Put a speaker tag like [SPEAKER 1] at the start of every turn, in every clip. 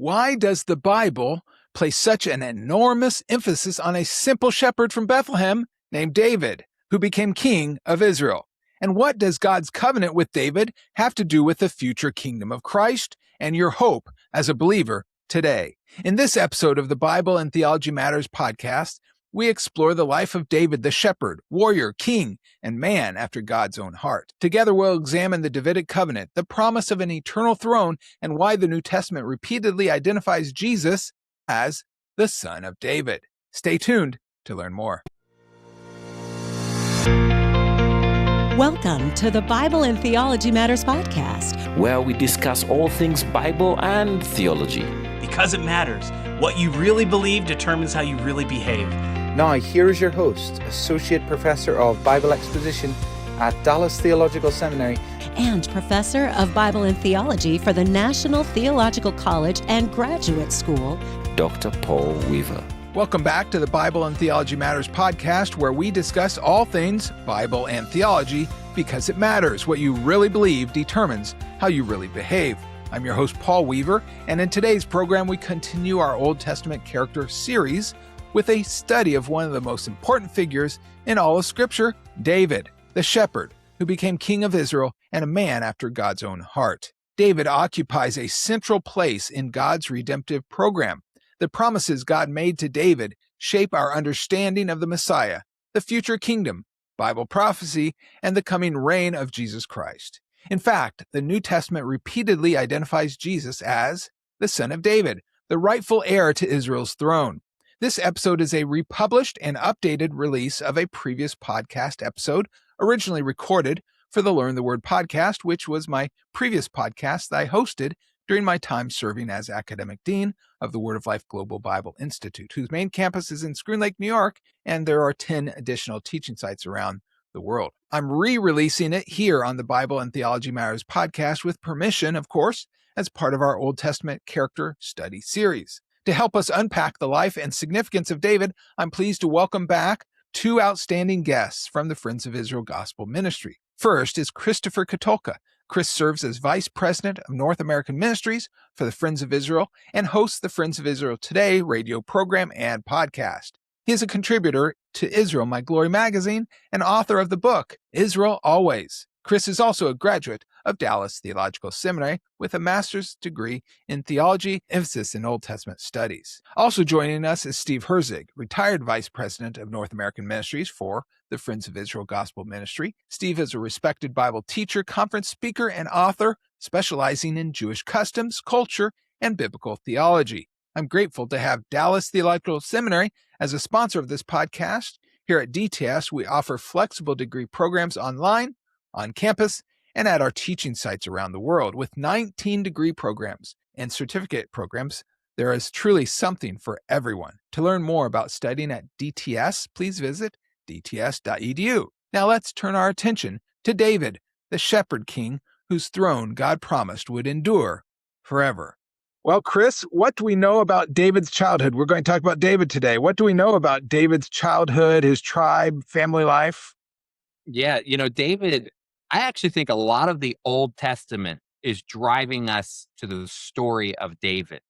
[SPEAKER 1] Why does the Bible place such an enormous emphasis on a simple shepherd from Bethlehem named David, who became king of Israel? And what does God's covenant with David have to do with the future kingdom of Christ and your hope as a believer today? In this episode of the Bible and Theology Matters podcast, we explore the life of David the shepherd, warrior, king, and man after God's own heart. Together we'll examine the Davidic Covenant, the promise of an eternal throne, and why the New Testament repeatedly identifies Jesus as the Son of David. Stay tuned to learn more.
[SPEAKER 2] Welcome to the Bible and Theology Matters podcast,
[SPEAKER 3] where we discuss all things Bible and theology.
[SPEAKER 4] Because it matters. What you really believe determines how you really behave.
[SPEAKER 5] Now, here is your host, Associate Professor of Bible Exposition at Dallas Theological Seminary
[SPEAKER 2] and Professor of Bible and Theology for the National Theological College and Graduate School,
[SPEAKER 3] Dr. Paul Weaver.
[SPEAKER 1] Welcome back to the Bible and Theology Matters podcast, where we discuss all things Bible and theology because it matters. What you really believe determines how you really behave. I'm your host, Paul Weaver, and in today's program, we continue our Old Testament character series with a study of one of the most important figures in all of Scripture, David, the shepherd, who became king of Israel and a man after God's own heart. David occupies a central place in God's redemptive program. The promises God made to David shape our understanding of the Messiah, the future kingdom, Bible prophecy, and the coming reign of Jesus Christ. In fact, the New Testament repeatedly identifies Jesus as the Son of David, the rightful heir to Israel's throne. This episode is a republished and updated release of a previous podcast episode, originally recorded for the Learn the Word podcast, which was my previous podcast that I hosted during my time serving as Academic Dean of the Word of Life Global Bible Institute, whose main campus is in Scroon Lake, New York, and there are 10 additional teaching sites around the world. I'm re-releasing it here on the Bible and Theology Matters podcast with permission, of course, as part of our Old Testament character study series. To help us unpack the life and significance of David, I'm pleased to welcome back two outstanding guests from the Friends of Israel Gospel Ministry. First is Christopher Katulka. Chris serves as Vice President of North American Ministries for the Friends of Israel and hosts the Friends of Israel Today radio program and podcast. He is a contributor to Israel My Glory magazine and author of the book, Israel Always. Chris is also a graduate of Dallas Theological Seminary with a master's degree in theology, emphasis in Old Testament studies. Also joining us is Steve Herzig, retired Vice President of North American Ministries for the Friends of Israel Gospel Ministry. Steve is a respected Bible teacher, conference speaker, and author specializing in Jewish customs, culture, and biblical theology. I'm grateful to have Dallas Theological Seminary as a sponsor of this podcast. Here at DTS, we offer flexible degree programs online, on campus, and at our teaching sites around the world. With 19 degree programs and certificate programs, there is truly something for everyone. To learn more about studying at DTS, please visit dts.edu. Now let's turn our attention to David, the shepherd king whose throne God promised would endure forever. Well, Chris, what do we know about David's childhood? We're going to talk about David today. What do we know about David's childhood, his tribe, family life?
[SPEAKER 6] Yeah, David, I actually think a lot of the Old Testament is driving us to the story of David.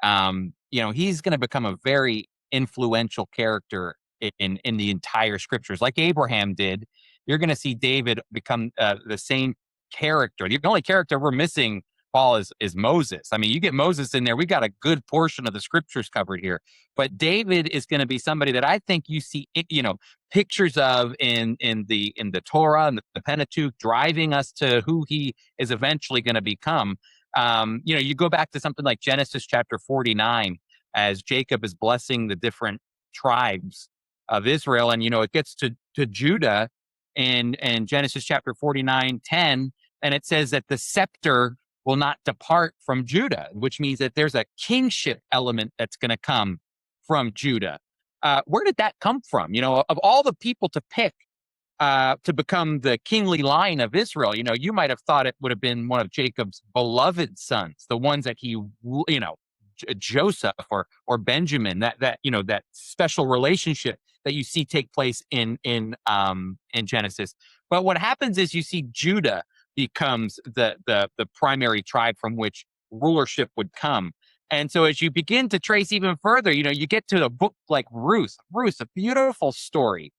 [SPEAKER 6] He's going to become a very influential character in the entire scriptures. Like Abraham did, you're going to see David become the same character. The only character we're missing, Paul, is Moses. I mean, you get Moses in there, we got a good portion of the scriptures covered here. But David is going to be somebody that I think you see, pictures of in the Torah and the Pentateuch, driving us to who he is eventually going to become. You go back to something like Genesis chapter 49, as Jacob is blessing the different tribes of Israel, and it gets to Judah in Genesis chapter 49:10, and it says that the scepter will not depart from Judah, which means that there's a kingship element that's going to come from Judah. Where did that come from? Of all the people to pick to become the kingly line of Israel, you might have thought it would have been one of Jacob's beloved sons, the ones that he, Joseph or Benjamin, that special relationship that you see take place in Genesis. But what happens is you see Judah becomes the primary tribe from which rulership would come. And so as you begin to trace even further, you get to a book like Ruth, a beautiful story,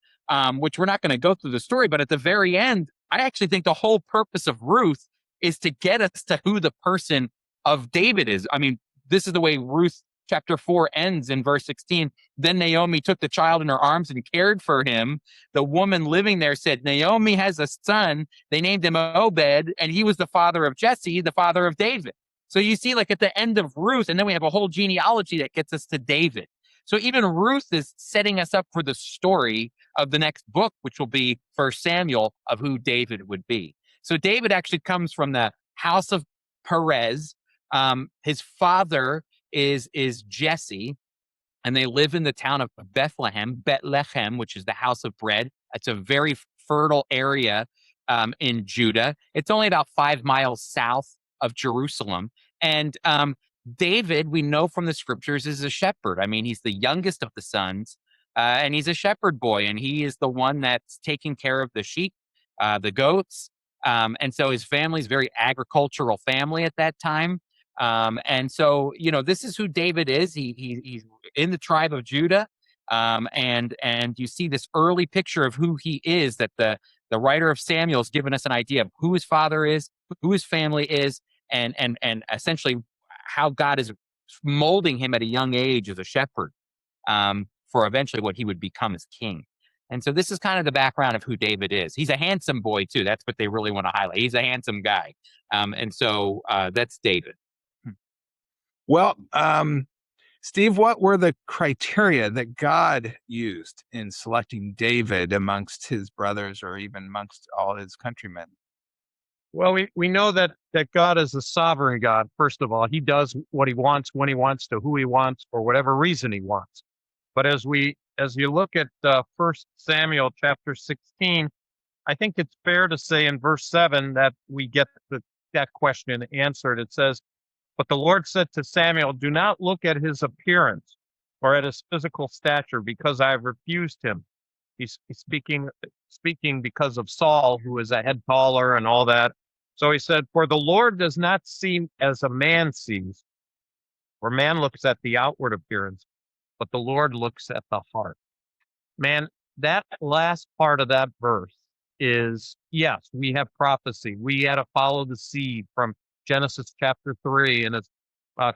[SPEAKER 6] which we're not going to go through the story, but at the very end, I actually think the whole purpose of Ruth is to get us to who the person of David is. I mean, this is the way Ruth chapter 4 ends in verse 16. Then Naomi took the child in her arms and cared for him. The woman living there said, Naomi has a son. They named him Obed, and he was the father of Jesse, the father of David. So you see, like at the end of Ruth, and then we have a whole genealogy that gets us to David. So even Ruth is setting us up for the story of the next book, which will be 1 Samuel, of who David would be. So David actually comes from the house of Perez. His father is Jesse, and they live in the town of Bethlehem, which is the house of bread. It's a very fertile area in Judah. It's only about 5 miles south of Jerusalem. And David, we know from the scriptures, is a shepherd. I mean, he's the youngest of the sons, and he's a shepherd boy, and he is the one that's taking care of the sheep, the goats. And so his family's very agricultural family at that time. And so, this is who David is. He's in the tribe of Judah. And you see this early picture of who he is, that the writer of Samuel has given us an idea of who his father is, who his family is, and essentially how God is molding him at a young age as a shepherd, for eventually what he would become as king. And so this is kind of the background of who David is. He's a handsome boy too. That's what they really want to highlight. He's a handsome guy. And so that's David.
[SPEAKER 1] Well, Steve, what were the criteria that God used in selecting David amongst his brothers or even amongst all his countrymen?
[SPEAKER 7] Well, we know that God is a sovereign God. First of all, he does what he wants, when he wants, to who he wants, for whatever reason he wants. But as you look at 1 Samuel chapter 16, I think it's fair to say in verse 7 that we get that question answered. It says, but the Lord said to Samuel, do not look at his appearance or at his physical stature, because I have refused him. He's speaking because of Saul, who is a head taller and all that. So he said, for the Lord does not see as a man sees, for man looks at the outward appearance, but the Lord looks at the heart. Man, that last part of that verse is, yes, we have prophecy. We had to follow the seed from Genesis chapter 3. And as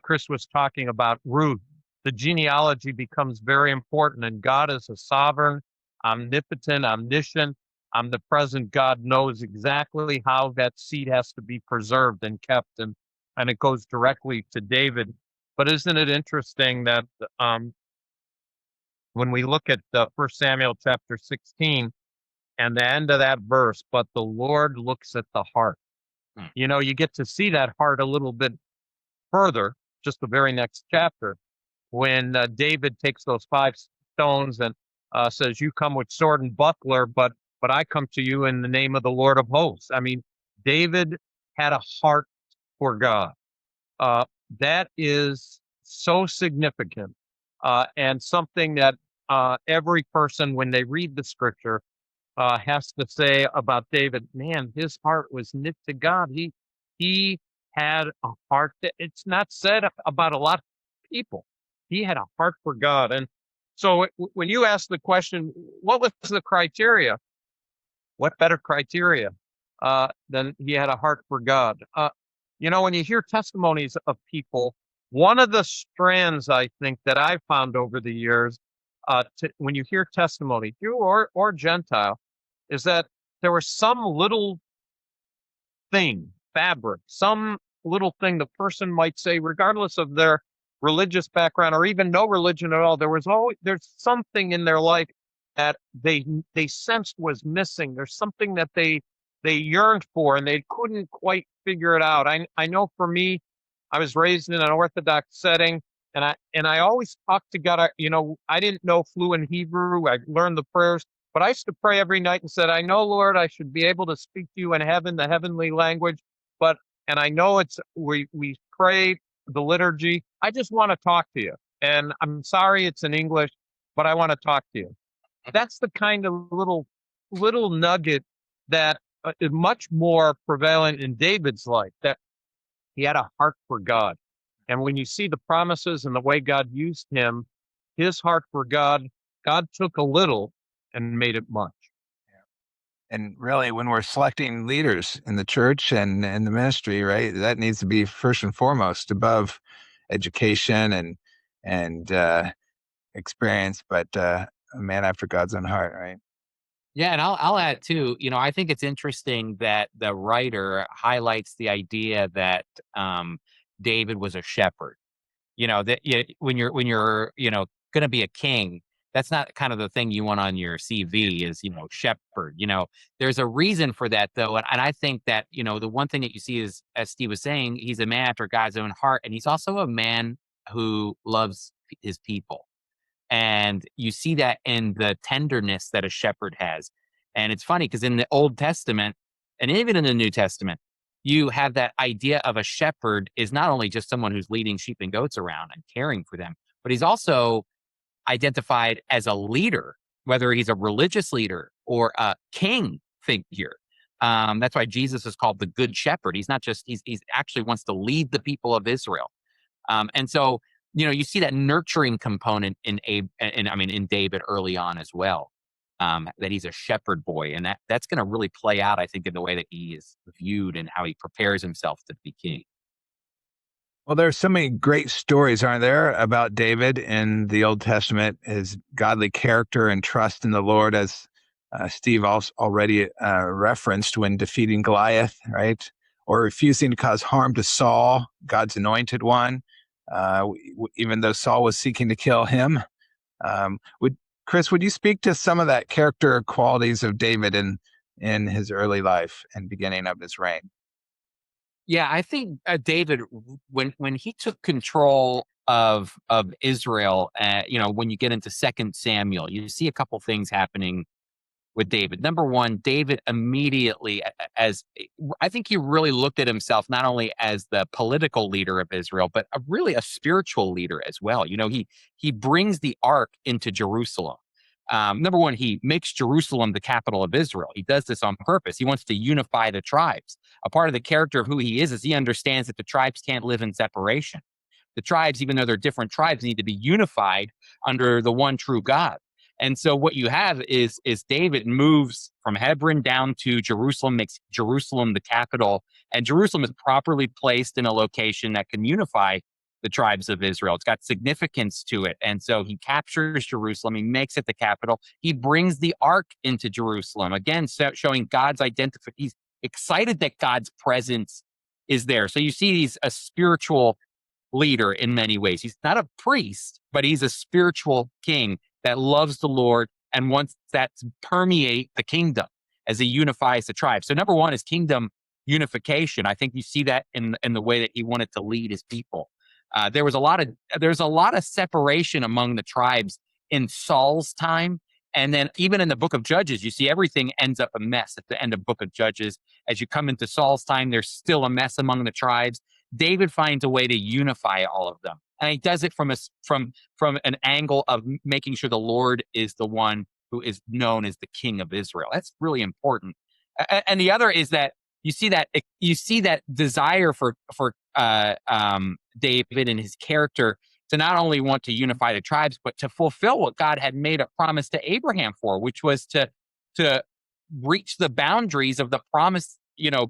[SPEAKER 7] Chris was talking about Ruth, the genealogy becomes very important. And God is a sovereign, omnipotent, omniscient, omnipresent God, knows exactly how that seed has to be preserved and kept. And it goes directly to David. But isn't it interesting that when we look at 1 Samuel chapter 16 and the end of that verse, but the Lord looks at the heart. You get to see that heart a little bit further, just the very next chapter, when David takes those 5 stones and says, you come with sword and buckler, but I come to you in the name of the Lord of hosts. I mean, David had a heart for God. That is so significant, and something that every person, when they read the scripture, has to say about David. Man, his heart was knit to God. He had a heart that it's not said about a lot of people. He had a heart for God. And so when you ask the question, what was the criteria? What better criteria than he had a heart for God? When you hear testimonies of people, one of the strands I think that I've found over the years, when you hear testimony, Jew or Gentile, is that there was some little thing, fabric, some little thing the person might say, regardless of their religious background or even no religion at all. There's something in their life that they sensed was missing. There's something that they yearned for and they couldn't quite figure it out. I know for me, I was raised in an Orthodox setting, and I always talked to God. I didn't know fluent Hebrew. I learned the prayers, but I used to pray every night and said, I know, Lord, I should be able to speak to you in heaven, the heavenly language, and I know we pray the liturgy. I just want to talk to you. And I'm sorry it's in English, but I want to talk to you. That's the kind of little nugget that is much more prevalent in David's life, that he had a heart for God. And when you see the promises and the way God used him, his heart for God, God took a little and made it much.
[SPEAKER 1] And really, when we're selecting leaders in the church and in the ministry, right, that needs to be first and foremost above education and experience, but a man after God's own heart, right?
[SPEAKER 6] Yeah, and I'll add too. I think it's interesting that the writer highlights the idea that David was a shepherd. That when you're going to be a king, that's not kind of the thing you want on your CV is shepherd. There's a reason for that though, and I think that the one thing that you see is, as Steve was saying, he's a man after God's own heart, and he's also a man who loves his people. And you see that in the tenderness that a shepherd has. And it's funny because in the Old Testament and even in the New Testament, you have that idea of a shepherd is not only just someone who's leading sheep and goats around and caring for them, but he's also identified as a leader, whether he's a religious leader or a king figure. That's why Jesus is called the Good Shepherd. He's not just, he's actually wants to lead the people of Israel. And so, you see that nurturing component in David early on as well, that he's a shepherd boy. And that's going to really play out, I think, in the way that he is viewed and how he prepares himself to be king.
[SPEAKER 1] Well, there's so many great stories, aren't there, about David in the Old Testament, his godly character and trust in the Lord, as Steve also already referenced when defeating Goliath, right? Or refusing to cause harm to Saul, God's anointed one, even though Saul was seeking to kill him. Chris, would you speak to some of that character qualities of David in his early life and beginning of his reign?
[SPEAKER 6] Yeah, I think David, when he took control of Israel, when you get into 2 Samuel, you see a couple things happening with David. Number one, David immediately, I think he really looked at himself not only as the political leader of Israel, but really a spiritual leader as well. He brings the ark into Jerusalem. Number one, he makes Jerusalem the capital of Israel. He does this on purpose. He wants to unify the tribes. A part of the character of who he is he understands that the tribes can't live in separation. The tribes, even though they're different tribes, need to be unified under the one true God. And so what you have is David moves from Hebron down to Jerusalem, makes Jerusalem the capital, and Jerusalem is properly placed in a location that can unify the tribes of Israel. It's got significance to it. And so he captures Jerusalem. He makes it the capital. He brings the ark into Jerusalem, again, showing God's identity. He's excited that God's presence is there. So you see he's a spiritual leader in many ways. He's not a priest, but he's a spiritual king that loves the Lord and wants that to permeate the kingdom as he unifies the tribe. So number one is kingdom unification. I think you see that in the way that he wanted to lead his people. There's a lot of separation among the tribes in Saul's time. And then even in the book of Judges, you see everything ends up a mess at the end of book of Judges. As you come into Saul's time, there's still a mess among the tribes. David finds a way to unify all of them. And he does it from an angle of making sure the Lord is the one who is known as the King of Israel. That's really important. And the other is that you see that desire for David and his character to not only want to unify the tribes, but to fulfill what God had made a promise to Abraham for, which was to reach the boundaries of the promise,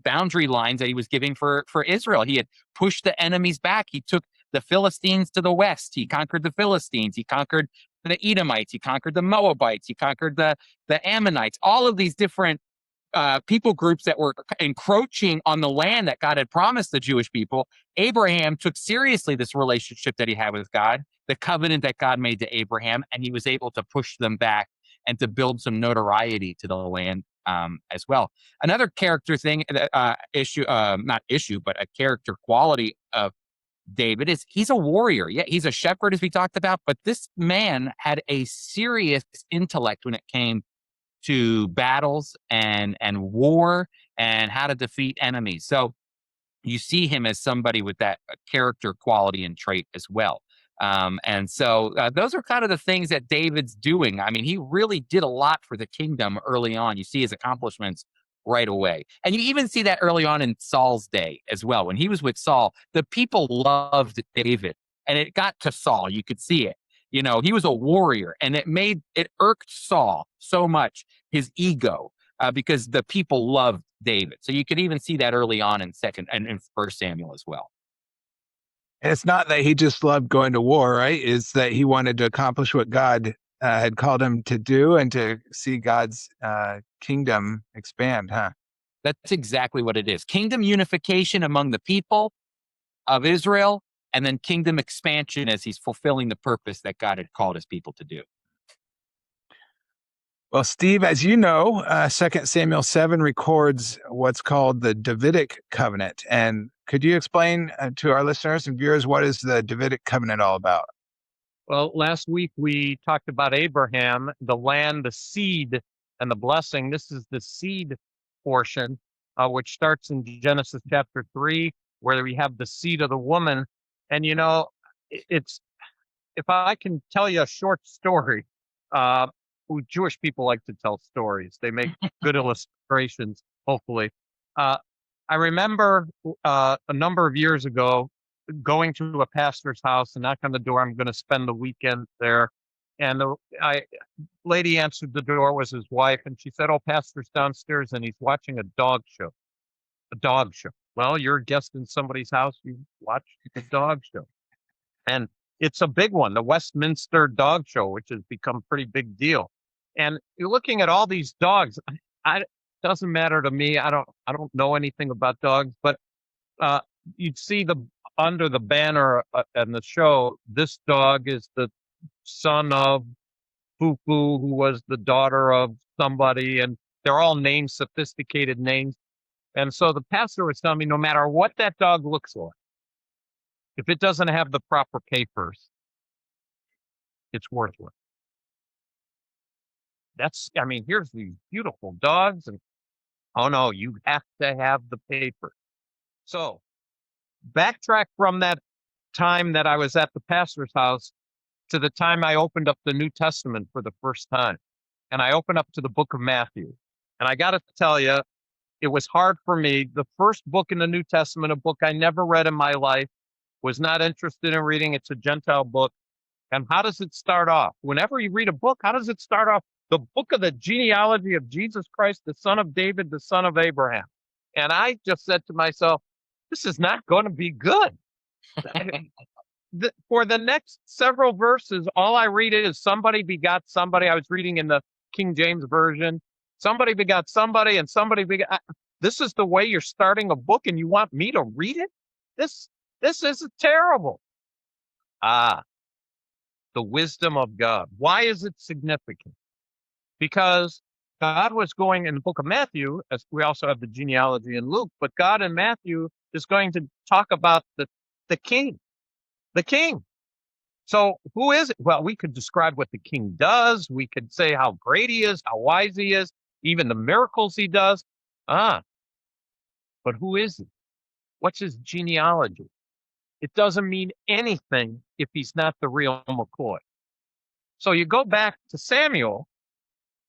[SPEAKER 6] boundary lines that he was giving for Israel. He had pushed the enemies back. He took the Philistines to the west. He conquered the Philistines. He conquered the Edomites. He conquered the Moabites. He conquered the Ammonites. All of these different people groups that were encroaching on the land that God had promised the Jewish people. Abraham took seriously this relationship that he had with God, the covenant that God made to Abraham, and he was able to push them back and to build some notoriety to the land as well. Another character thing, not issue, but a character quality of David is he's a warrior. Yeah, he's a shepherd, as we talked about, but this man had a serious intellect when it came to battles and war and how to defeat enemies. So you see him as somebody with that character quality and trait as well. And so those are kind of the things that David's doing. I mean, he really did a lot for the kingdom early on. You see his accomplishments right away. And you even see that early on in Saul's day as well. When he was with Saul, the people loved David, and it got to Saul. You could see it. You know, he was a warrior, and it irked Saul so much, his ego, because the people loved David. So you could even see that early on in First Samuel as well.
[SPEAKER 1] And it's not that he just loved going to war, right? It's that he wanted to accomplish what God had called him to do and to see God's kingdom expand, huh?
[SPEAKER 6] That's exactly what it is. Kingdom unification among the people of Israel, and then kingdom expansion as he's fulfilling the purpose that God had called his people to do.
[SPEAKER 1] Well, Steve, as you know, 2 Samuel 7 records what's called the Davidic Covenant. And could you explain to our listeners and viewers what is the Davidic Covenant all about?
[SPEAKER 7] Well, last week we talked about Abraham, the land, the seed, and the blessing. This is the seed portion, which starts in Genesis chapter 3, where we have the seed of the woman. And, you know, it's, if I can tell you a short story, Jewish people like to tell stories. They make good illustrations, hopefully. I remember a number of years ago going to a pastor's house and knock on the door. I'm going to spend the weekend there. And the lady answered the door, was his wife. And she said, "Oh, pastor's downstairs and he's watching a dog show." A dog show. Well, you're a guest in somebody's house. You watch the dog show. And it's a big one, the Westminster Dog Show, which has become a pretty big deal. And you're looking at all these dogs. It doesn't matter to me. I don't know anything about dogs, but you'd see under the banner and the show, this dog is the son of Fufu, who was the daughter of somebody, and they're all names, sophisticated names. And so the pastor was telling me, no matter what that dog looks like, if it doesn't have the proper papers, it's worthless. Here's these beautiful dogs, and oh no, you have to have the paper. So backtrack from that time that I was at the pastor's house to the time I opened up the New Testament for the first time. And I opened up to the book of Matthew. And I got to tell you, it was hard for me. The first book in the New Testament, a book I never read in my life, was not interested in reading. It's a Gentile book. And how does it start off? Whenever you read a book, how does it start off? The book of the genealogy of Jesus Christ, the son of David, the son of Abraham. And I just said to myself, this is not going to be good. For the next several verses, all I read is somebody begot somebody. I was reading in the King James Version. Somebody begot somebody and somebody begot. This is the way you're starting a book and you want me to read it? This is terrible. The wisdom of God. Why is it significant? Because God was going in the book of Matthew, as we also have the genealogy in Luke, but God in Matthew is going to talk about the king. The king. So who is it? Well, we could describe what the king does. We could say how great he is, how wise he is, even the miracles he does. But who is he? What's his genealogy? It doesn't mean anything if he's not the real McCoy. So you go back to Samuel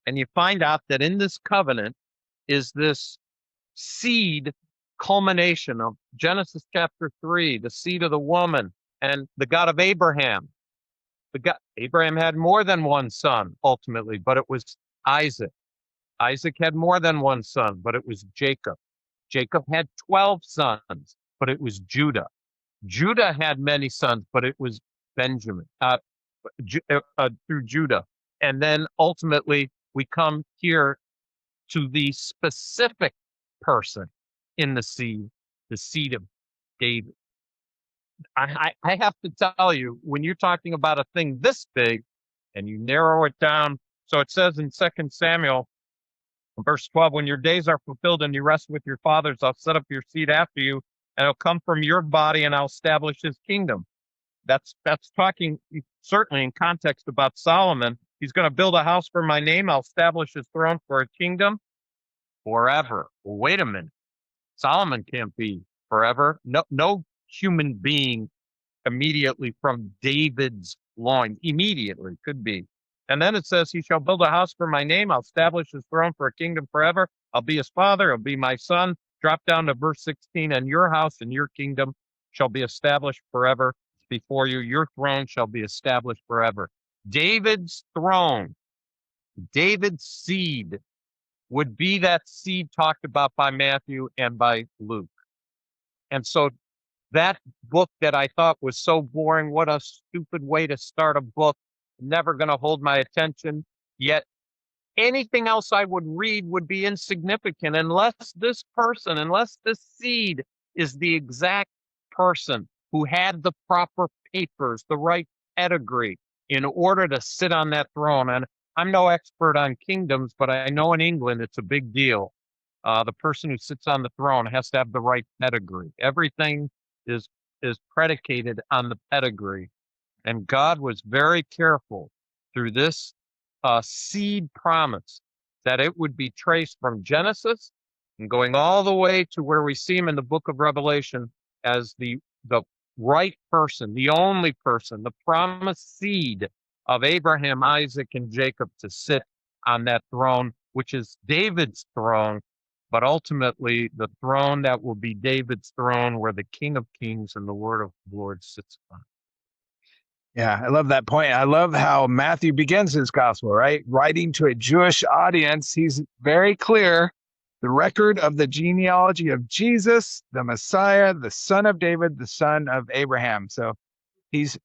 [SPEAKER 7] and you find out that in this covenant is this seed culmination of Genesis chapter 3, the seed of the woman and the God of Abraham. Abraham had more than one son ultimately, but it was Isaac. Isaac had more than one son, but it was Jacob. Jacob had 12 sons, but it was Judah. Judah had many sons, but it was Benjamin, through Judah. And then ultimately we come here to the specific person in the seed of David. I have to tell you, when you're talking about a thing this big and you narrow it down, so it says in 2 Samuel, verse 12, when your days are fulfilled and you rest with your fathers, I'll set up your seed after you, and it'll come from your body, and I'll establish his kingdom. That's talking certainly in context about Solomon. He's going to build a house for my name. I'll establish his throne for a kingdom forever. Well, wait a minute. Solomon can't be forever. No human being immediately from David's loins, immediately could be And then it says, he shall build a house for my name. I'll establish his throne for a kingdom forever. I'll be his father. He'll be my son. Drop down to verse 16. And your house and your kingdom shall be established forever before you. Your throne shall be established forever. David's throne, David's seed would be that seed talked about by Matthew and by Luke. And so that book that I thought was so boring, what a stupid way to start a book, never going to hold my attention. Yet anything else I would read would be insignificant unless this person, unless this seed is the exact person who had the proper papers, the right pedigree in order to sit on that throne. And I'm no expert on kingdoms, but I know in England it's a big deal. The person who sits on the throne has to have the right pedigree. Everything is predicated on the pedigree. And God was very careful through this seed promise that it would be traced from Genesis and going all the way to where we see him in the book of Revelation as the right person, the only person, the promised seed of Abraham, Isaac, and Jacob to sit on that throne, which is David's throne, but ultimately the throne that will be David's throne where the King of Kings and the Lord of Lords sits on.
[SPEAKER 1] Yeah, I love that point. I love how Matthew begins his gospel, right? Writing to a Jewish audience, he's very clear. The record of the genealogy of Jesus, the Messiah, the son of David, the son of Abraham. So he's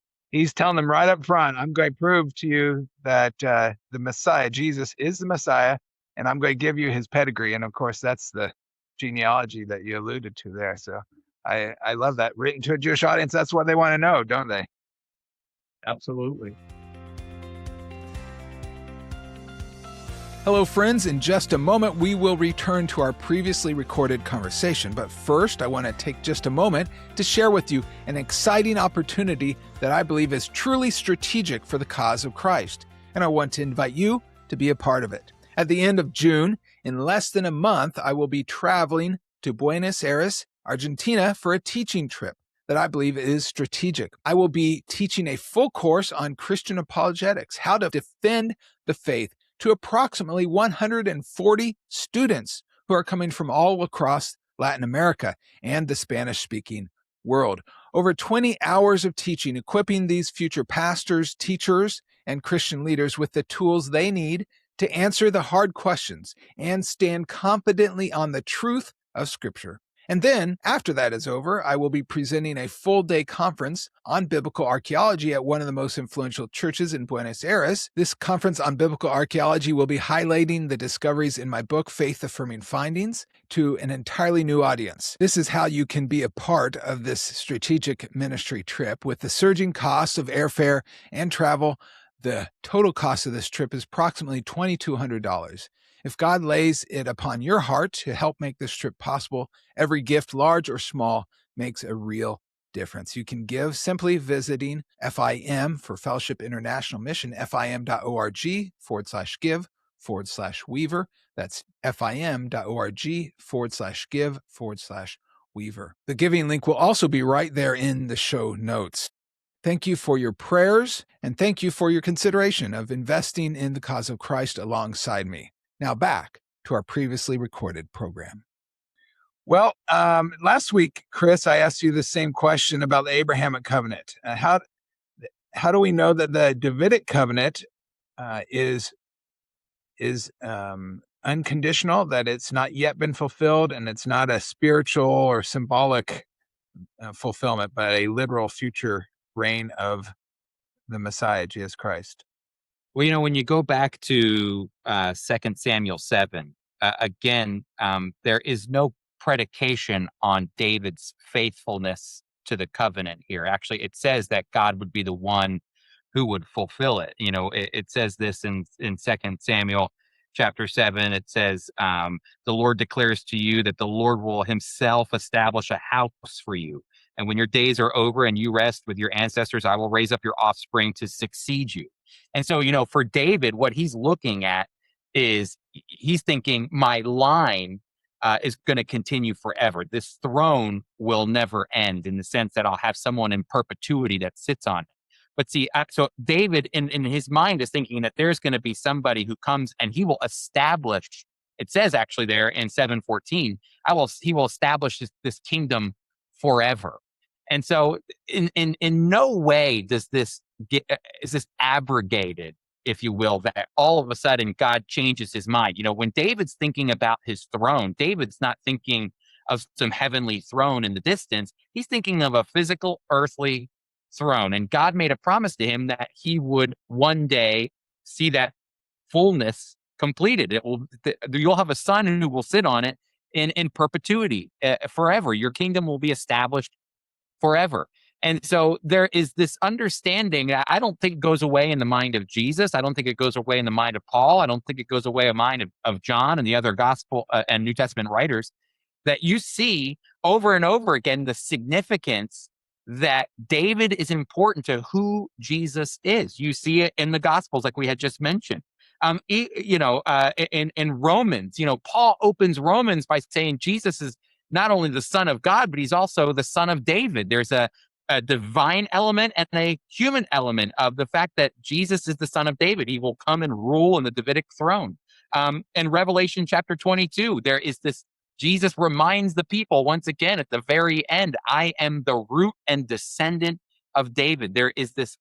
[SPEAKER 1] telling them right up front, I'm going to prove to you that the Messiah, Jesus, is the Messiah, and I'm going to give you his pedigree. And of course, that's the genealogy that you alluded to there. So I love that. Written to a Jewish audience, that's what they want to know, don't they?
[SPEAKER 7] Absolutely.
[SPEAKER 1] Hello, friends. In just a moment, we will return to our previously recorded conversation. But first, I want to take just a moment to share with you an exciting opportunity that I believe is truly strategic for the cause of Christ. And I want to invite you to be a part of it. At the end of June, in less than a month, I will be traveling to Buenos Aires, Argentina, for a teaching trip that I believe is strategic. I will be teaching a full course on Christian apologetics, how to defend the faith, to approximately 140 students who are coming from all across Latin America and the Spanish-speaking world. Over 20 hours of teaching, equipping these future pastors, teachers, and Christian leaders with the tools they need to answer the hard questions and stand confidently on the truth of Scripture. And then, after that is over, I will be presenting a full-day conference on biblical archaeology at one of the most influential churches in Buenos Aires. This conference on biblical archaeology will be highlighting the discoveries in my book, Faith Affirming Findings, to an entirely new audience. This is how you can be a part of this strategic ministry trip. With the surging costs of airfare and travel, the total cost of this trip is approximately $2,200. If God lays it upon your heart to help make this trip possible, every gift, large or small, makes a real difference. You can give simply visiting FIM for Fellowship International Mission, fim.org/give/Weaver. That's fim.org/give/Weaver. The giving link will also be right there in the show notes. Thank you for your prayers, and thank you for your consideration of investing in the cause of Christ alongside me. Now back to our previously recorded program. Well, last week, Chris, I asked you the same question about the Abrahamic covenant. How do we know that the Davidic covenant is unconditional, that it's not yet been fulfilled, and it's not a spiritual or symbolic fulfillment, but a literal future reign of the Messiah, Jesus Christ?
[SPEAKER 6] Well, when you go back to 2 Samuel 7, again, there is no predication on David's faithfulness to the covenant here. Actually, it says that God would be the one who would fulfill it. It says this in 2 Samuel chapter 7. It says, the Lord declares to you that the Lord will himself establish a house for you. And when your days are over and you rest with your ancestors, I will raise up your offspring to succeed you. And so, for David, what he's looking at is he's thinking, my line is going to continue forever. This throne will never end, in the sense that I'll have someone in perpetuity that sits on it. But see, so David in his mind is thinking that there's going to be somebody who comes and he will establish. It says actually there in 7:14, he will establish this kingdom forever. And so in no way does this is this abrogated, if you will, that all of a sudden God changes his mind. When David's thinking about his throne, David's not thinking of some heavenly throne in the distance. He's thinking of a physical, earthly throne. And God made a promise to him that he would one day see that fullness completed. You'll have a son who will sit on it in perpetuity, forever. Your kingdom will be established forever. And so there is this understanding that I don't think goes away in the mind of Jesus. I don't think it goes away in the mind of Paul. I don't think it goes away in the mind of John and the other gospel and New Testament writers, that you see over and over again the significance that David is important to who Jesus is. You see it in the Gospels, like we had just mentioned. In Romans, Paul opens Romans by saying Jesus is not only the Son of God, but he's also the Son of David. There's a divine element and a human element of the fact that Jesus is the Son of David. He will come and rule in the Davidic throne. In Revelation chapter 22, there is this, Jesus reminds the people once again at the very end, I am the root and descendant of David. There is this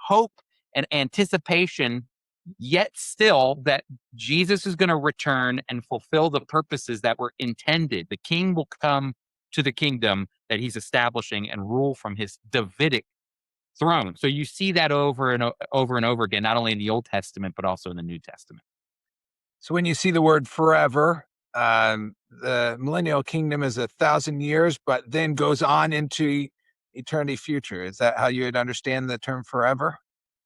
[SPEAKER 6] hope and anticipation, yet still, that Jesus is going to return and fulfill the purposes that were intended. The king will come to the kingdom that he's establishing and rule from his Davidic throne. So you see that over and over again, not only in the Old Testament, but also in the New Testament.
[SPEAKER 1] So when you see the word forever, the Millennial Kingdom is 1,000 years, but then goes on into eternity future. Is that how you would understand the term forever?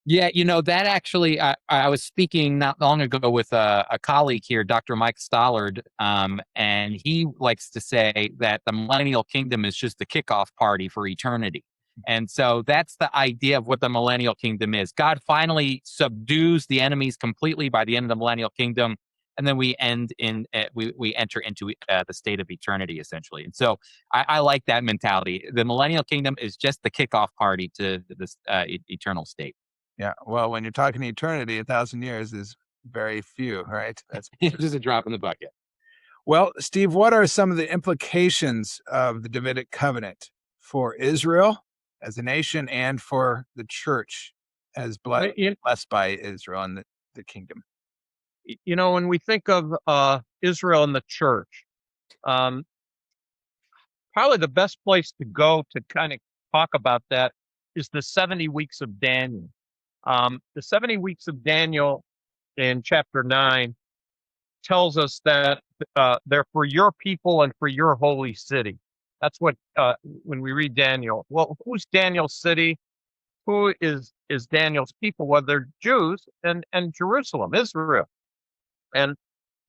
[SPEAKER 6] Yeah, that actually, I was speaking not long ago with a colleague here, Dr. Mike Stollard, and he likes to say that the Millennial Kingdom is just the kickoff party for eternity. And so that's the idea of what the Millennial Kingdom is. God finally subdues the enemies completely by the end of the Millennial Kingdom, and then we enter into the state of eternity, essentially. And so I like that mentality. The Millennial Kingdom is just the kickoff party to this eternal state.
[SPEAKER 1] Yeah. Well, when you're talking eternity, 1,000 years is very few, right? That's
[SPEAKER 6] just a drop in the bucket.
[SPEAKER 1] Well, Steve, what are some of the implications of the Davidic Covenant for Israel as a nation and for the church as blessed by Israel and the kingdom?
[SPEAKER 7] When we think of Israel and the church, probably the best place to go to kind of talk about that is the 70 weeks of Daniel. The 70 weeks of Daniel in chapter 9 tells us that they're for your people and for your holy city. That's what, when we read Daniel, well, who's Daniel's city? Who is Daniel's people? Well, they're Jews and Jerusalem, Israel. And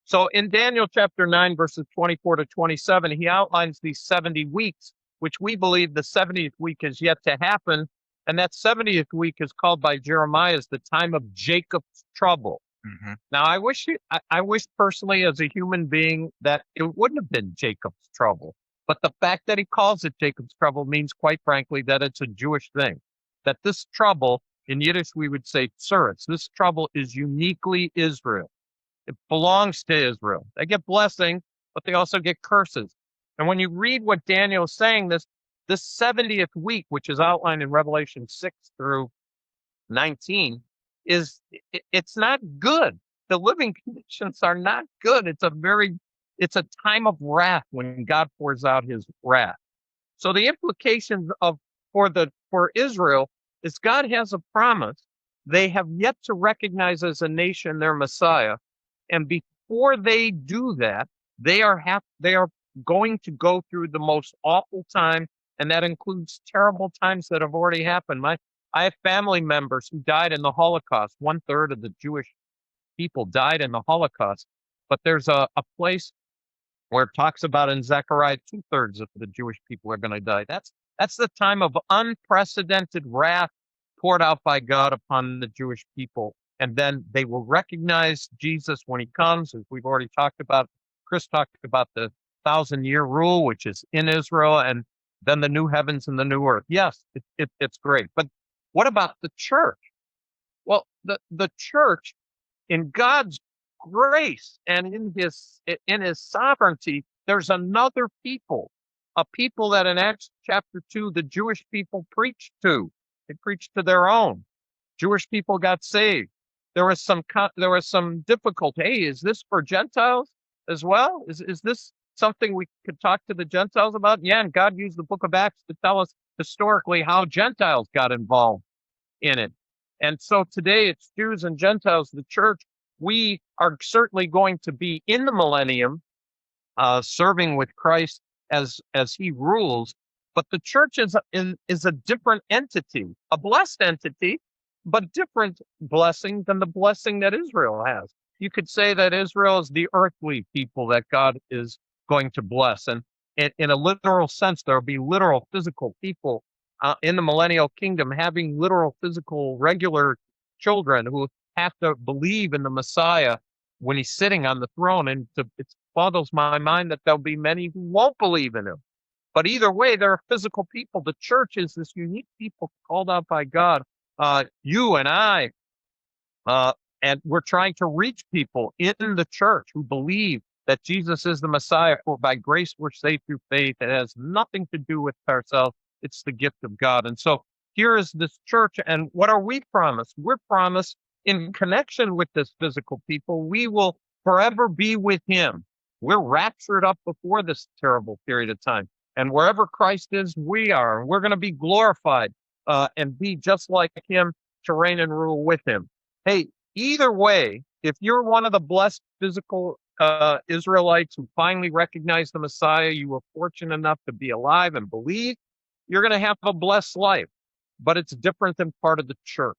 [SPEAKER 7] so in Daniel chapter 9, verses 24 to 27, he outlines these 70 weeks, which we believe the 70th week is yet to happen. And that 70th week is called by Jeremiah as the time of Jacob's trouble.
[SPEAKER 1] Mm-hmm.
[SPEAKER 7] Now, I wish personally as a human being that it wouldn't have been Jacob's trouble. But the fact that he calls it Jacob's trouble means, quite frankly, that it's a Jewish thing. That this trouble, in Yiddish we would say tsuritz, this trouble is uniquely Israel. It belongs to Israel. They get blessing, but they also get curses. And when you read what Daniel is saying, this 70th week, which is outlined in Revelation 6 through 19, it's not good. The living conditions are not good. It's a time of wrath when God pours out his wrath. So the implications for Israel is God has a promise. They have yet to recognize as a nation their Messiah. And before they do that, they are going to go through the most awful time. And that includes terrible times that have already happened. I have family members who died in the Holocaust. 1/3 of the Jewish people died in the Holocaust. But there's a place where it talks about in Zechariah 2/3 of the Jewish people are going to die. That's the time of unprecedented wrath poured out by God upon the Jewish people. And then they will recognize Jesus when he comes, as we've already talked about. Chris talked about the 1,000-year rule, which is in Israel, and then the new heavens and the new earth. Yes, it's great. But What about the church? Well, the church, in God's grace and in his sovereignty, there's another people, a people that in Acts chapter 2, the Jewish people preached to. They preached to their own. Jewish people got saved. There was some difficulty. Hey, is this for Gentiles as well? Is this something we could talk to the Gentiles about? Yeah, and God used the book of Acts to tell us historically how Gentiles got involved in it. And so today it's Jews and Gentiles, the church. We are certainly going to be in the millennium, serving with Christ as he rules. But the church is a different entity, a blessed entity, but different blessing than the blessing that Israel has. You could say that Israel is the earthly people that God is going to bless. And in a literal sense, there will be literal physical people in the Millennial Kingdom having literal physical regular children who have to believe in the Messiah when he's sitting on the throne. And it boggles my mind that there'll be many who won't believe in him. But either way, they're physical people. The church is this unique people called out by God, you and I, and we're trying to reach people in the church who believe that Jesus is the Messiah, for by grace we're saved through faith. It has nothing to do with ourselves. It's the gift of God. And so here is this church, and what are we promised? We're promised in connection with this physical people, we will forever be with him. We're raptured up before this terrible period of time. And wherever Christ is, we are. We're going to be glorified and be just like him to reign and rule with him. Hey, either way, if you're one of the blessed physical Israelites who finally recognize the Messiah, you were fortunate enough to be alive and believe, you're going to have a blessed life. But it's different than part of the church.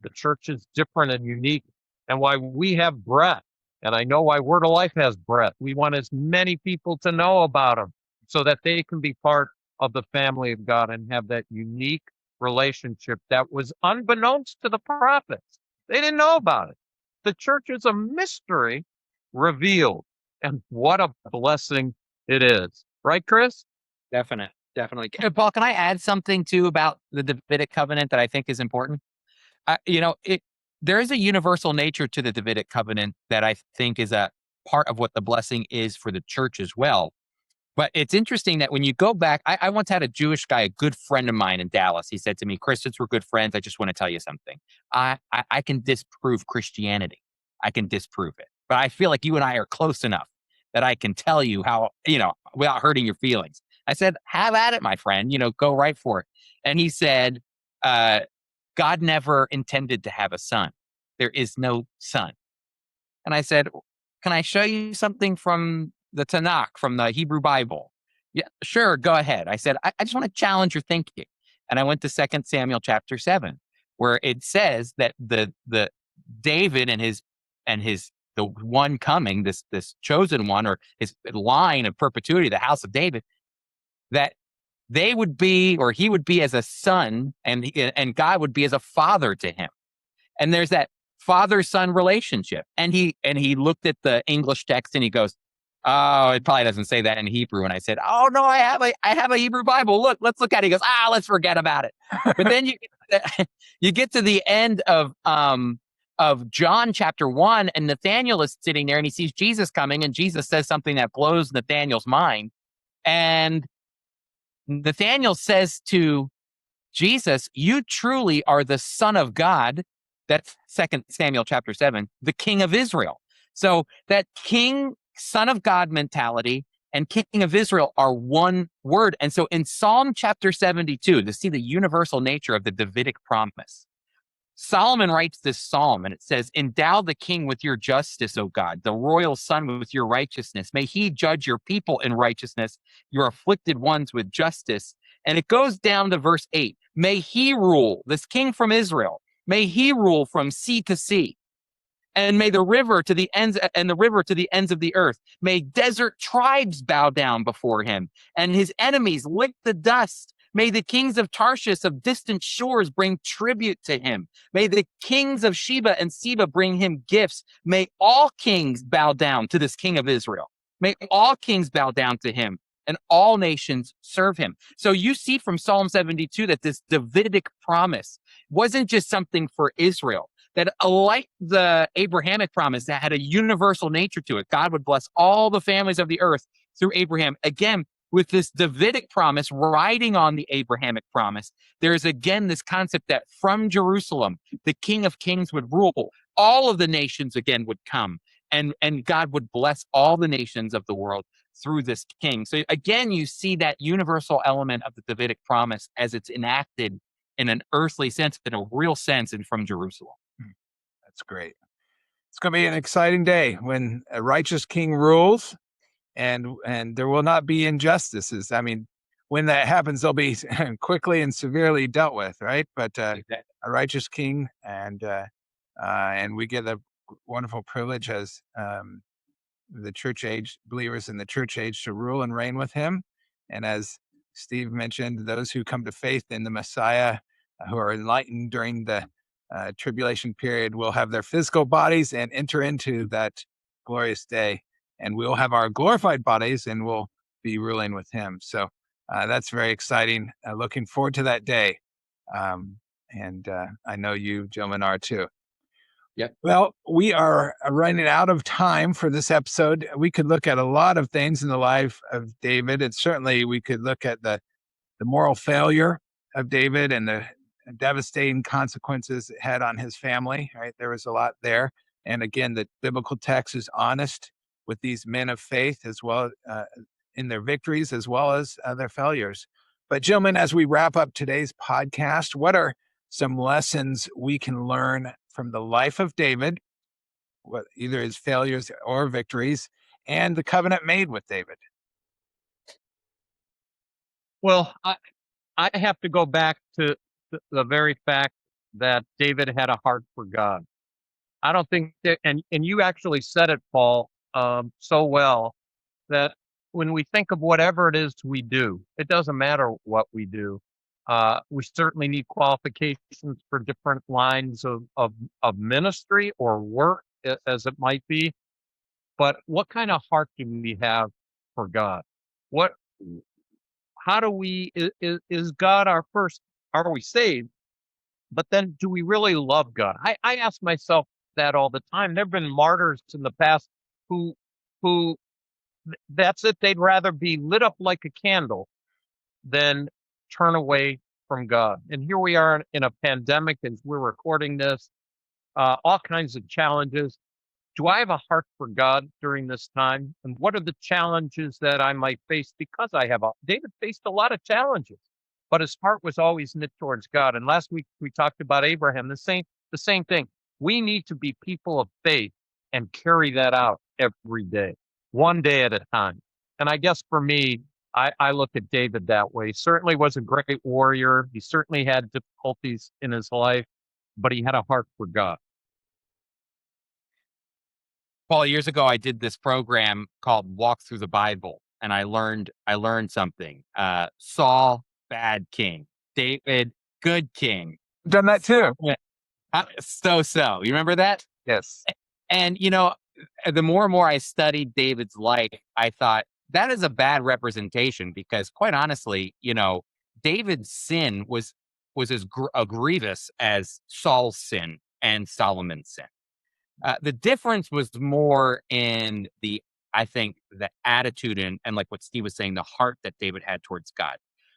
[SPEAKER 7] The church is different and unique. And why we have breath, and I know why Word of Life has breath, we want as many people to know about him so that they can be part of the family of God and have that unique relationship that was unbeknownst to the prophets. They didn't know about it. The church is a mystery revealed, and what a blessing it is. Right, Chris?
[SPEAKER 6] Definitely. Paul, can I add something too about the Davidic Covenant that I think is important? There is a universal nature to the Davidic Covenant that I think is a part of what the blessing is for the church as well. But it's interesting that when you go back, I once had a Jewish guy, a good friend of mine in Dallas. He said to me, Christians were good friends. I just want to tell you something. I can disprove Christianity. I can disprove it. But I feel like you and I are close enough that I can tell you how, without hurting your feelings. I said, have at it, my friend, go right for it. And he said, God never intended to have a son. There is no son. And I said, can I show you something from the Tanakh, from the Hebrew Bible? Yeah, sure, go ahead. I said, I just want to challenge your thinking. And I went to 2 Samuel chapter 7, where it says that the David and the one coming, this chosen one, or his line of perpetuity, the house of David, that they would be, or he would be as a son, and God would be as a father to him. And there's that father-son relationship. And he looked at the English text and he goes, oh, it probably doesn't say that in Hebrew. And I said, oh no, I have a Hebrew Bible. Look, let's look at it. He goes, let's forget about it. But then you get to the end of John chapter 1, and Nathanael is sitting there and he sees Jesus coming, and Jesus says something that blows Nathanael's mind. And Nathanael says to Jesus, you truly are the Son of God. That's 2 Samuel chapter 7, the King of Israel. So that King, Son of God mentality and King of Israel are one word. And so in Psalm chapter 72, to see the universal nature of the Davidic promise, Solomon writes this psalm, and it says, endow the king with your justice, O God, the royal son with your righteousness. May he judge your people in righteousness, your afflicted ones with justice. And it goes down to verse 8. May he rule, this king from Israel, may he rule from sea to sea. And may the river to the ends of the earth. May desert tribes bow down before him, and his enemies lick the dust. May the kings of Tarshish of distant shores bring tribute to him. May the kings of Sheba and Seba bring him gifts. May all kings bow down to this King of Israel. May all kings bow down to him. and all nations serve him. So you see from Psalm 72 that this Davidic promise wasn't just something for Israel, that like the Abrahamic promise that had a universal nature to it, God would bless all the families of the earth through Abraham. Again, with this Davidic promise riding on the Abrahamic promise, there's again this concept that from Jerusalem, the King of Kings would rule. All of the nations again would come, and God would bless all the nations of the world through this king. So again, you see that universal element of the Davidic promise as it's enacted in an earthly sense, in a real sense, and from Jerusalem.
[SPEAKER 1] That's great. It's going to be an exciting day when a righteous king rules, and there will not be injustices. I mean, when that happens, they'll be quickly and severely dealt with, right? But a righteous king, and we get a wonderful privilege as the church age believers in the church age to rule and reign with him. And as Steve mentioned, those who come to faith in the Messiah, who are enlightened during the tribulation period, will have their physical bodies and enter into that glorious day. And we'll have our glorified bodies and we'll be ruling with him. So that's very exciting. Looking forward to that day. And I know you gentlemen are too.
[SPEAKER 6] Yep.
[SPEAKER 1] Well, we are running out of time for this episode. We could look at a lot of things in the life of David, and certainly we could look at the moral failure of David and the devastating consequences it had on his family, right? There was a lot there. And again, the biblical text is honest with these men of faith, as well in their victories as well as their failures. But gentlemen, as we wrap up today's podcast, what are some lessons we can learn from the life of David, either his failures or victories, and the covenant made with David?
[SPEAKER 7] Well, I have to go back to the very fact that David had a heart for God. I don't think that, and you actually said it, Paul, so well, that when we think of whatever it is we do, it doesn't matter what we do. We certainly need qualifications for different lines of ministry or work, as it might be. But what kind of heart do we have for God? How do we, is God our first, are we saved? But then do we really love God? I ask myself that all the time. There've been martyrs in the past who that's it. They'd rather be lit up like a candle than turn away from God. And here we are in a pandemic as we're recording this, all kinds of challenges. Do I have a heart for God during this time? And what are the challenges that I might face because David faced a lot of challenges, but his heart was always knit towards God. And last week we talked about Abraham, the same thing. We need to be people of faith and carry that out every day, one day at a time. And I guess for me, I look at David that way. Certainly was a great warrior. He certainly had difficulties in his life, but he had a heart for God.
[SPEAKER 6] Paul, years ago, I did this program called Walk Through the Bible, and I learned something. Saul, bad king. David, good king.
[SPEAKER 1] Done that too.
[SPEAKER 6] So. You remember that?
[SPEAKER 1] Yes.
[SPEAKER 6] And, the more and more I studied David's life, I thought that is a bad representation because, quite honestly, David's sin was as grievous as Saul's sin and Solomon's sin. The difference was more in I think, the attitude and like what Steve was saying, the heart that David had towards God.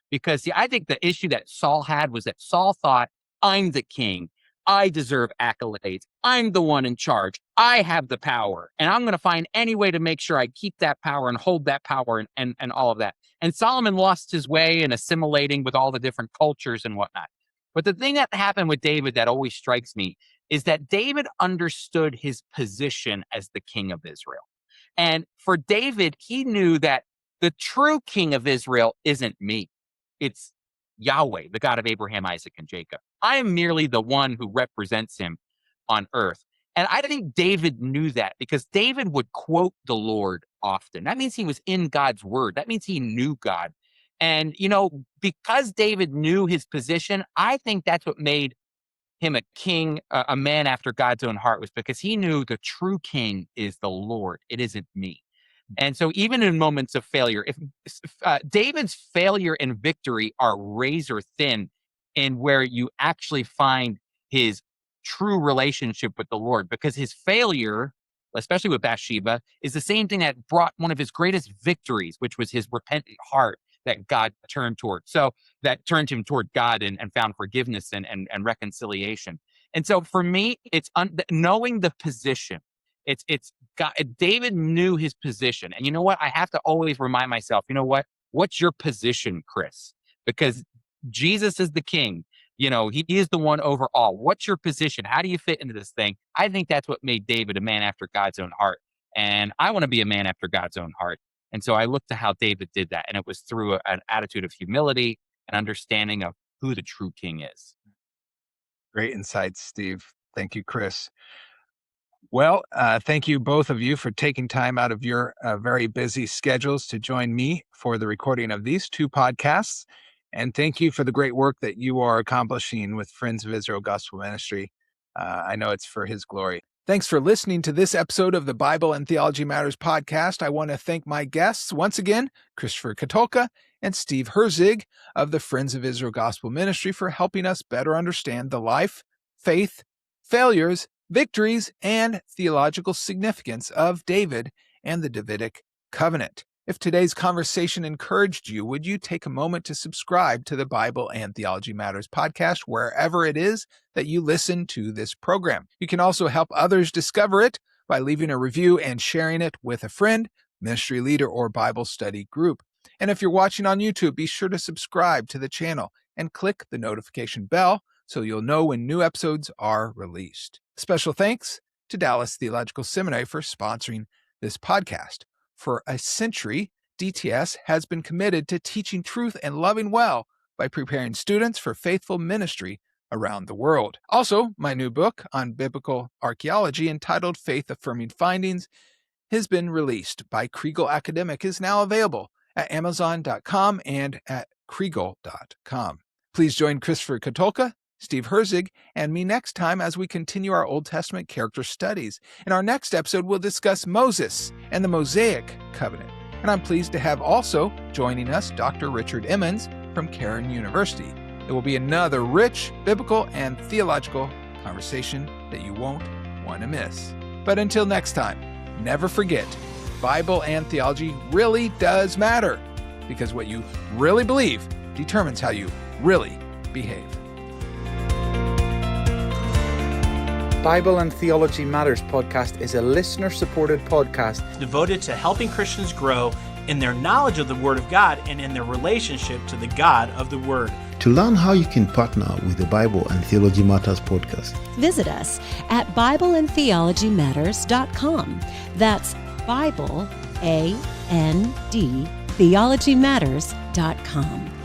[SPEAKER 6] Because, see, I think the issue that Saul had was that Saul thought, I'm the king. I deserve accolades. I'm the one in charge. I have the power. And I'm going to find any way to make sure I keep that power and hold that power and all of that. And Solomon lost his way in assimilating with all the different cultures and whatnot. But the thing that happened with David that always strikes me is that David understood his position as the king of Israel. And for David, he knew that the true king of Israel isn't me. It's Yahweh, the God of Abraham, Isaac, and Jacob. I am merely the one who represents him on earth. And I think David knew that because David would quote the Lord often. That means he was in God's word. That means he knew God. And, because David knew his position, I think that's what made him a king, a man after God's own heart, was because he knew the true king is the Lord. It isn't me. And so even in moments of failure, if David's failure and victory are razor thin in where you actually find his true relationship with the Lord, because his failure, especially with Bathsheba, is the same thing that brought one of his greatest victories, which was his repentant heart that God turned toward. So that turned him toward God and found forgiveness and reconciliation. And so for me, it's knowing the position. It's God. David knew his position. And you know what? I have to always remind myself, you know what? What's your position, Chris? Because Jesus is the king. You know, he is the one over all. What's your position? How do you fit into this thing? I think that's what made David a man after God's own heart. And I want to be a man after God's own heart. And so I looked to how David did that. And it was through an attitude of humility and understanding of who the true king is.
[SPEAKER 1] Great insights, Steve. Thank you, Chris. Well, thank you both of you for taking time out of your very busy schedules to join me for the recording of these two podcasts. And thank you for the great work that you are accomplishing with Friends of Israel Gospel Ministry. I know it's for his glory. Thanks for listening to this episode of the Bible and Theology Matters podcast. I want to thank my guests once again, Christopher Katulka and Steve Herzig of the Friends of Israel Gospel Ministry, for helping us better understand the life, faith, failures, victories, and theological significance of David and the Davidic Covenant. If today's conversation encouraged you, would you take a moment to subscribe to the Bible and Theology Matters podcast wherever it is that you listen to this program? You can also help others discover it by leaving a review and sharing it with a friend, ministry leader, or Bible study group. And if you're watching on YouTube, be sure to subscribe to the channel and click the notification bell so you'll know when new episodes are released. Special thanks to Dallas Theological Seminary for sponsoring this podcast. For a century, DTS has been committed to teaching truth and loving well by preparing students for faithful ministry around the world. Also, my new book on biblical archaeology entitled Faith Affirming Findings has been released by Kriegel Academic, is now available at Amazon.com and at Kriegel.com. Please join Christopher Katulka, Steve Herzig, and me next time as we continue our Old Testament character studies. In our next episode, we'll discuss Moses and the Mosaic Covenant. And I'm pleased to have also joining us Dr. Richard Emmons from Cairn University. It will be another rich biblical and theological conversation that you won't want to miss. But until next time, never forget, Bible and theology really does matter, because what you really believe determines how you really behave.
[SPEAKER 5] Bible and Theology Matters podcast is a listener-supported podcast
[SPEAKER 4] devoted to helping Christians grow in their knowledge of the Word of God and in their relationship to the God of the Word.
[SPEAKER 8] To learn how you can partner with the Bible and Theology Matters podcast,
[SPEAKER 2] Visit us at BibleandTheologyMatters.com. That's Bible, A-N-D, TheologyMatters.com.